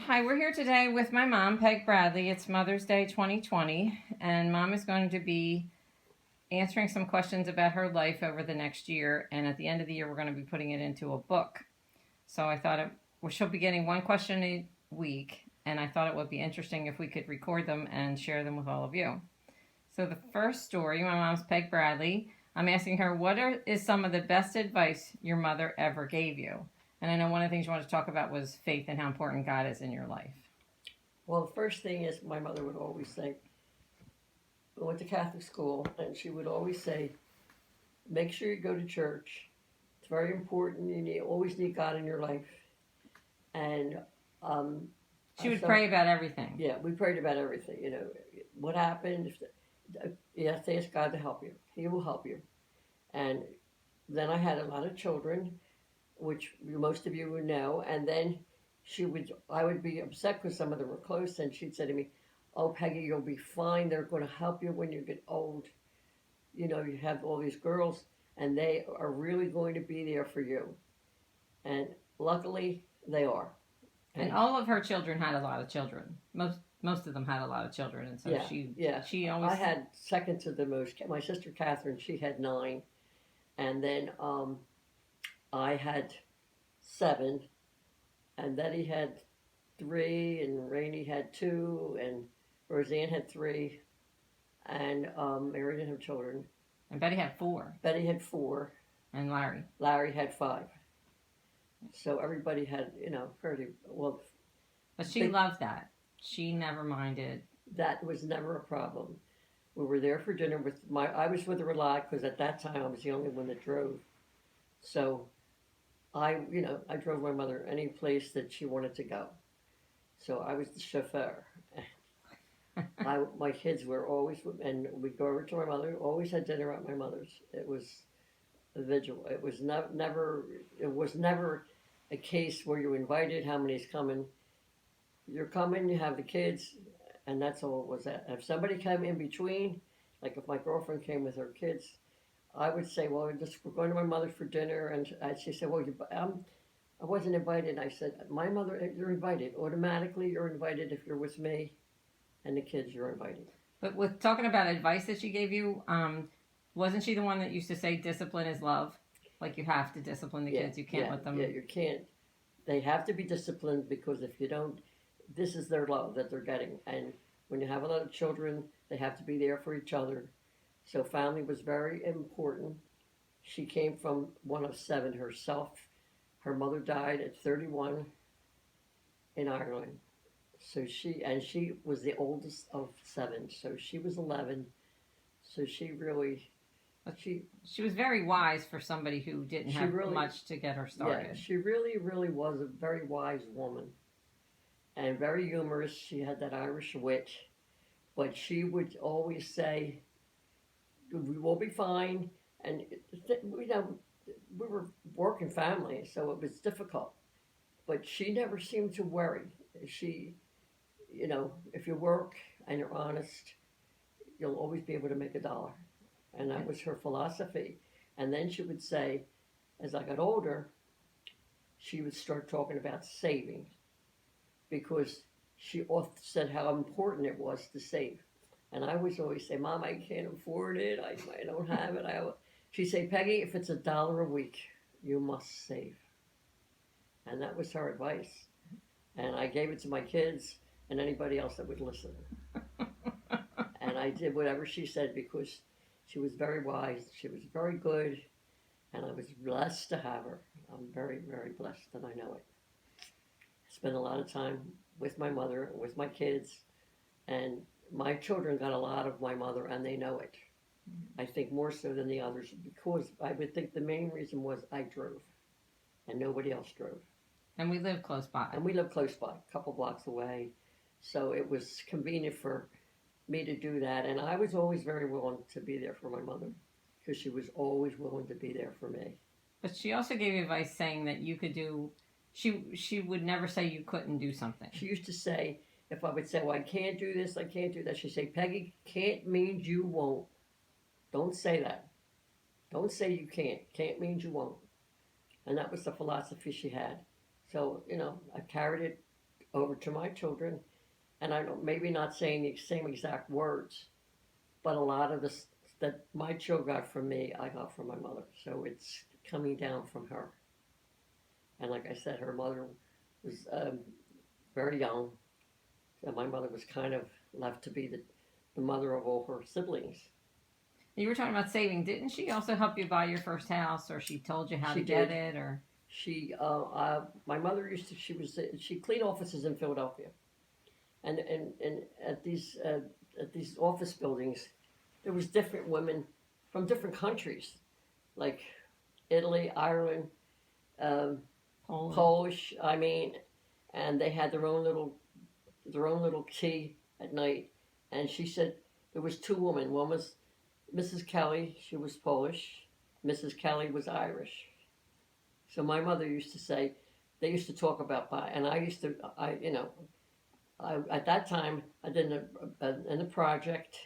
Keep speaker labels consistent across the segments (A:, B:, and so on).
A: Hi, we're here today with my mom, Peg Bradley. It's Mother's Day 2020, and Mom is going to be answering some questions about her life over the next year, and at the end of the year, we're going to be putting it into a book. So I thought she'll be getting one question a week, and I thought it would be interesting if we could record them and share them with all of you. So the first story, my mom's Peg Bradley. I'm asking her, is some of the best advice your mother ever gave you? And I know one of the things you wanted to talk about was faith and how important God is in your life.
B: Well, the first thing is my mother would always say, I went to Catholic school, and she would always say, make sure you go to church. It's very important. You always need God in your life. And
A: she would pray about everything.
B: Yeah, we prayed about everything. You know, what happened. You have to ask God to help you. He will help you. And then I had a lot of children, which most of you would know, and then I would be upset because some of them were close, and she'd say to me, oh, Peggy, you'll be fine. They're going to help you when you get old. You know, you have all these girls, and they are really going to be there for you. And luckily, they are.
A: And all of her children had a lot of children. Most of them had a lot of children, and so she always.
B: I had second to the most. My sister Catherine, she had 9, and then I had 7, and Betty had 3, and Rainey had 2, and Roseanne had 3, and Mary didn't have children.
A: And Betty had 4.
B: Betty had 4.
A: And Larry.
B: Larry had 5. So everybody had, fairly well.
A: But she loved that. She never minded.
B: That was never a problem. We were there for dinner I was with her a lot because at that time I was the only one that drove. So I drove my mother any place that she wanted to go. So I was the chauffeur. My kids were always, and we'd go over to my mother, always had dinner at my mother's. It was a vigil. It was never a case where you invited, how many's coming. You're coming, you have the kids, and that's all it was at. If somebody came in between, like if my girlfriend came with her kids, I would say, well, we're going to my mother's for dinner, and she said, well, I wasn't invited. I said, my mother, you're invited. Automatically, you're invited if you're with me, and the kids, you're invited.
A: But with talking about advice that she gave you, wasn't she the one that used to say discipline is love? Like you have to discipline the kids. You can't let them.
B: Yeah, you can't. They have to be disciplined because if you don't, this is their love that they're getting. And when you have a lot of children, they have to be there for each other. So family was very important. She came from one of 7 herself. Her mother died at 31 in Ireland. So she was the oldest of 7. So she was 11. So she really...
A: She was very wise for somebody who didn't have much to get her started.
B: Yeah, she really, really was a very wise woman. And very humorous. She had that Irish wit. But she would always say, we will be fine. And, we were working family, so it was difficult. But she never seemed to worry. She, if you work and you're honest, you'll always be able to make $1. And that was her philosophy. And then she would say, as I got older, she would start talking about saving. Because she often said how important it was to save. And I was always say, Mom, I can't afford it. I don't have it. She'd say, Peggy, if it's $1 a week, you must save. And that was her advice. And I gave it to my kids and anybody else that would listen. And I did whatever she said because she was very wise. She was very good. And I was blessed to have her. I'm very, very blessed, and I know it. I spent a lot of time with my mother, with my kids, and my children got a lot of my mother, and they know it. I think more so than the others, because I would think the main reason was I drove, and nobody else drove.
A: And we live close by.
B: And we live close by, a couple blocks away, so it was convenient for me to do that, and I was always very willing to be there for my mother, because she was always willing to be there for me.
A: But she also gave you advice saying that you could do, she would never say you couldn't do something.
B: She used to say, if I would say, well, I can't do this, I can't do that, she'd say, Peggy, can't means you won't. Don't say that. Don't say you can't. Can't means you won't. And that was the philosophy she had. So, I carried it over to my children, and I don't maybe not saying the same exact words, but a lot of this that my children got from me, I got from my mother. So it's coming down from her. And like I said, her mother was very young, and my mother was kind of left to be the mother of all her siblings.
A: You were talking about saving. Didn't she also help you buy your first house, or she told you how
B: She
A: to get
B: did.
A: it, or?
B: My mother used to. She cleaned offices in Philadelphia, and at these office buildings, there was different women from different countries, like Italy, Ireland, um,
A: Poland.
B: Polish. I mean, and they had their own little tea at night. And she said there was two women. One was Mrs. Kelly. She was Polish. Mrs. Kelly was Irish. So my mother used to say, they used to talk about pie, and I used to, at that time I did in a project,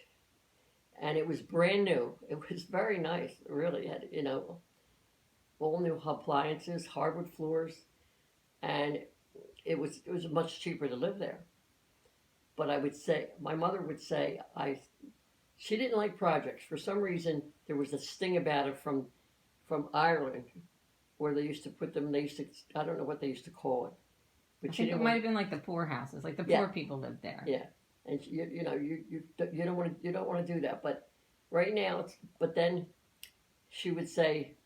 B: and it was brand new. It was very nice, really. Had all new appliances, hardwood floors, and it was much cheaper to live there. But I would say my mother would say she didn't like projects for some reason. There was a sting about it from Ireland, where they used to put them. They used to I don't know what they used to call it,
A: I
B: but she
A: think it
B: didn't
A: might
B: want.
A: have been like the poor houses, like the
B: Yeah.
A: poor people lived there.
B: Yeah, and you don't want to do that. But right now, but then she would say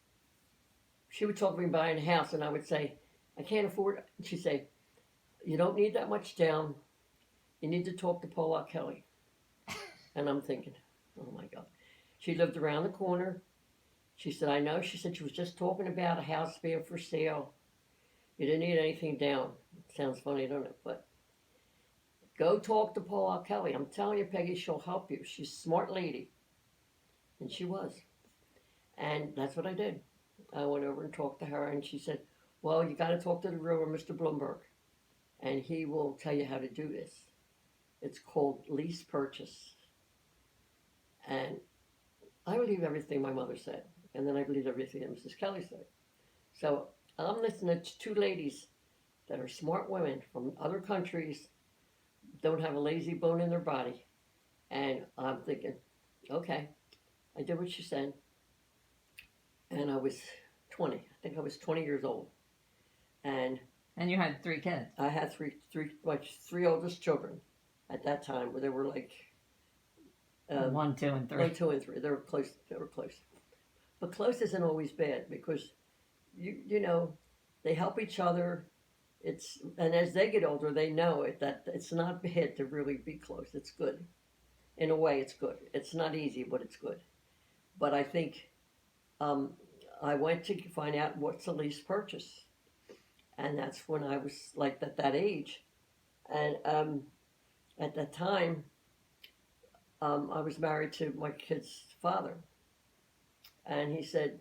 B: she would talk to me about buying a house, and I would say I can't afford it. And she'd say you don't need that much down. You need to talk to Paula Kelly. And I'm thinking, oh my God. She lived around the corner. She said, I know. She said she was just talking about a house being for sale. You didn't need anything down. Sounds funny, don't it? But go talk to Paula Kelly. I'm telling you, Peggy, she'll help you. She's a smart lady. And she was. And that's what I did. I went over and talked to her, and she said, well, you got to talk to the realtor, Mr. Bloomberg, and he will tell you how to do this. It's called lease purchase. And I believe everything my mother said, and then I believe everything that Mrs. Kelly said. So I'm listening to two ladies that are smart women from other countries, don't have a lazy bone in their body, and I'm thinking, okay, I did what she said, and I was 20. I think I was 20 years old, and
A: you had 3 kids.
B: I had three oldest children at that time, where they were like
A: 1, 2, and 3.
B: 1, 2, and 3. They were close. They were close, but close isn't always bad because they help each other. And as they get older, they know that it's not bad to really be close. It's good, in a way. It's good. It's not easy, but it's good. But I think I went to find out what's a lease purchase, and that's when I was like at that age, and at that time, I was married to my kid's father, and he said,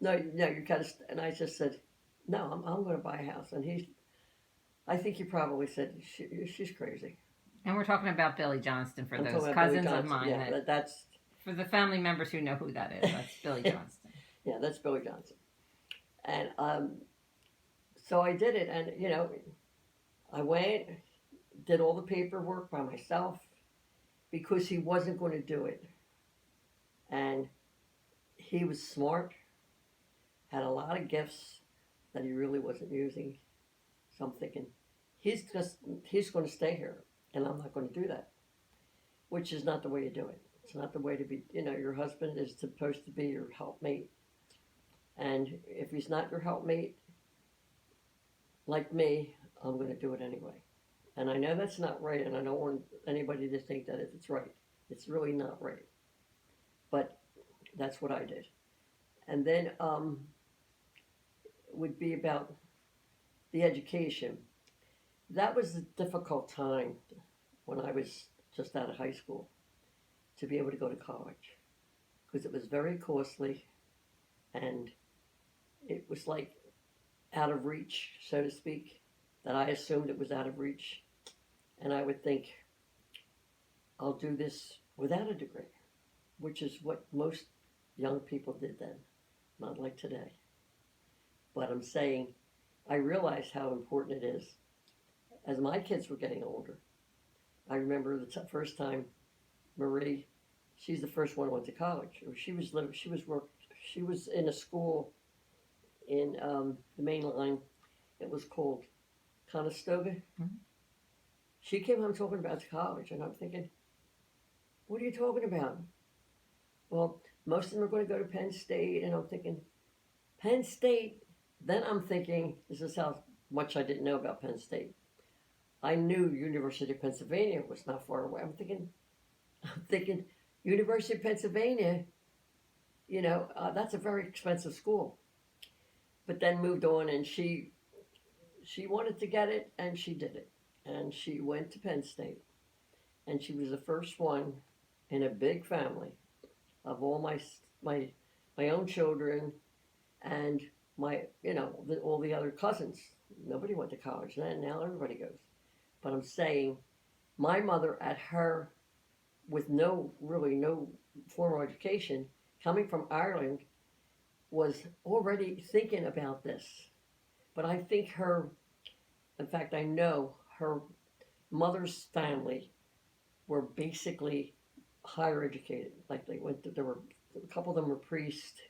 B: "No, you gotta." And I just said, "No, I'm going to buy a house." And I think he probably said, "She's crazy."
A: And we're talking about Billy Johnston for
B: I'm
A: those
B: talking about Billy
A: cousins of
B: Johnston.
A: mine.
B: Yeah, that's
A: For the family members who know who that is, that's Billy Johnston.
B: yeah, that's Billy Johnson. And so I did it, and I went, did all the paperwork by myself because he wasn't going to do it, and he was smart, had a lot of gifts that he really wasn't using. So I'm thinking, he's going to stay here, and I'm not going to do that, which is not the way to do it. It's not the way to be. Your husband is supposed to be your helpmate, and if he's not your helpmate, like me, I'm going to do it anyway. And I know that's not right, and I don't want anybody to think that it's right. It's really not right. But that's what I did. And then would be about the education. That was a difficult time when I was just out of high school to be able to go to college because it was very costly and it was like out of reach, so to speak, that I assumed it was out of reach. And I would think, I'll do this without a degree, which is what most young people did then, not like today. But I'm saying I realized how important it is. As my kids were getting older, I remember the first time Marie, she's the first one who went to college. She was in a school in the main line. It was called Conestoga.
A: Mhm.
B: She came home talking about college, and I'm thinking, what are you talking about? Well, most of them are going to go to Penn State, and I'm thinking, Penn State. Then I'm thinking, this is how much I didn't know about Penn State. I knew University of Pennsylvania was not far away. I'm thinking, University of Pennsylvania. That's a very expensive school. But then moved on, and she wanted to get it, and she did it, and she went to Penn State, and she was the first one in a big family of all my own children, and all the other cousins. Nobody went to college then. Now everybody goes. But I'm saying, my mother at her, with no formal education, coming from Ireland, was already thinking about this. But I think in fact, I know her mother's family were basically higher educated. Like there were a couple of them were priests,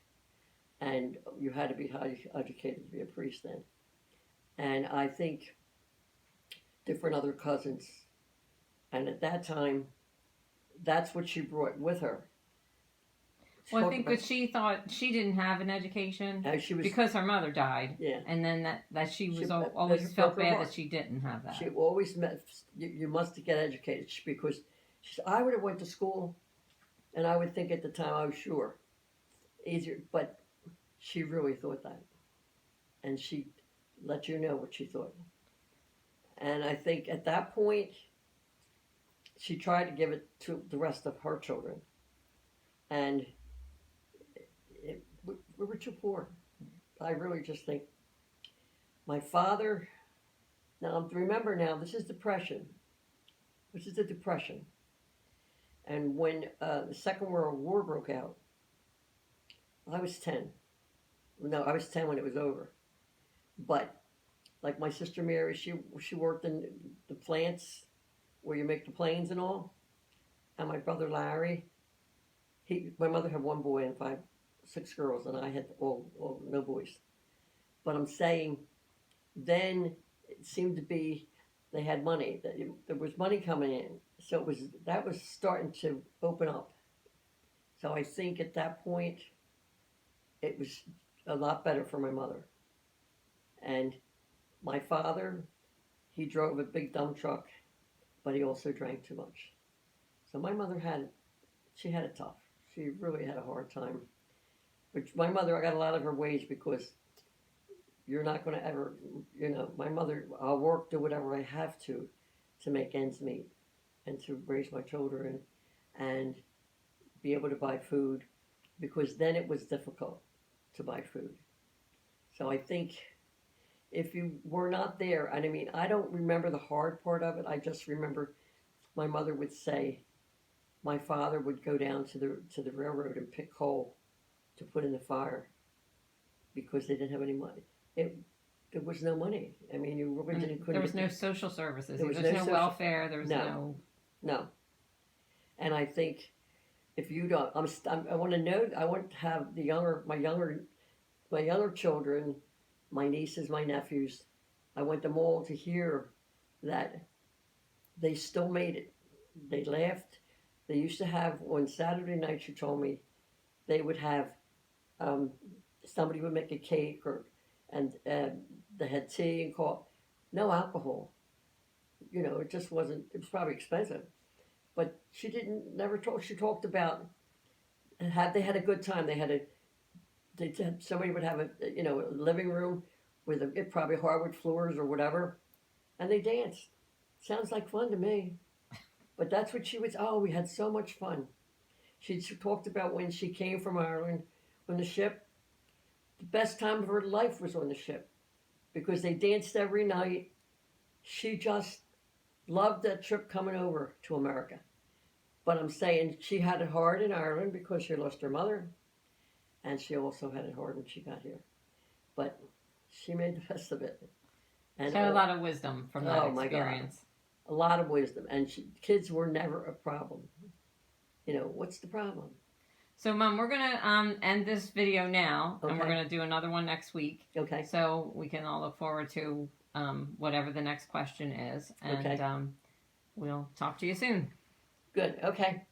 B: and you had to be highly educated to be a priest then. And I think different other cousins, and at that time, that's what she brought with her.
A: Well, I think that she thought she didn't have an education because her mother died.
B: Yeah.
A: And then that she was always felt bad that she didn't have that.
B: She always you must get educated, because she said, I would have went to school, and I would think at the time, I was sure, easier. But she really thought that. And she let you know what she thought. And I think at that point, she tried to give it to the rest of her children. And we were too poor. I really just think my father, now remember now, this is Depression. This is the Depression. And when the Second World War broke out, I was 10. No, I was 10 when it was over. But like my sister Mary, she worked in the plants where you make the planes and all. And my brother Larry, my mother had one boy and 6 girls, and I had all no boys. But I'm saying, then it seemed to be they had money. There was money coming in, so that was starting to open up. So I think at that point, it was a lot better for my mother. And my father, he drove a big dump truck, but he also drank too much. So my mother had it tough. She really had a hard time. But my mother, I got a lot of her ways, because you're not going to ever, my mother, I'll work, do whatever I have to make ends meet and to raise my children and be able to buy food, because then it was difficult to buy food. So I think if you were not there, and I mean, I don't remember the hard part of it. I just remember my mother would say, my father would go down to the railroad and pick coal to put in the fire because they didn't have any money. There was no money. I mean, you really couldn't.
A: There was no social services. There was no
B: social
A: welfare. There was no.
B: And I think if you don't, I want to have my younger children, my nieces, my nephews. I want them all to hear that they still made it. They laughed. They used to have, on Saturday night, she told me, they would have, somebody would make a cake, and they had tea and coffee. No alcohol. It just wasn't, it was probably expensive. But she she talked about, they had a good time. Somebody would have a living room with probably hardwood floors or whatever, and they danced. Sounds like fun to me. But that's what she was. Oh, we had so much fun. She talked about when she came from Ireland on the ship. The best time of her life was on the ship, because they danced every night. She just loved that trip coming over to America. But I'm saying she had it hard in Ireland because she lost her mother, and she also had it hard when she got here. But She made the best of it. And
A: She had a lot of wisdom from that experience.
B: A lot of wisdom. And kids were never a problem. You know, what's the problem?
A: So, Mom, we're going to end this video now, and we're
B: Okay.
A: going to do another one next week.
B: Okay.
A: So we can all look forward to whatever the next question is. And
B: Okay.
A: we'll talk to you soon.
B: Good. Okay.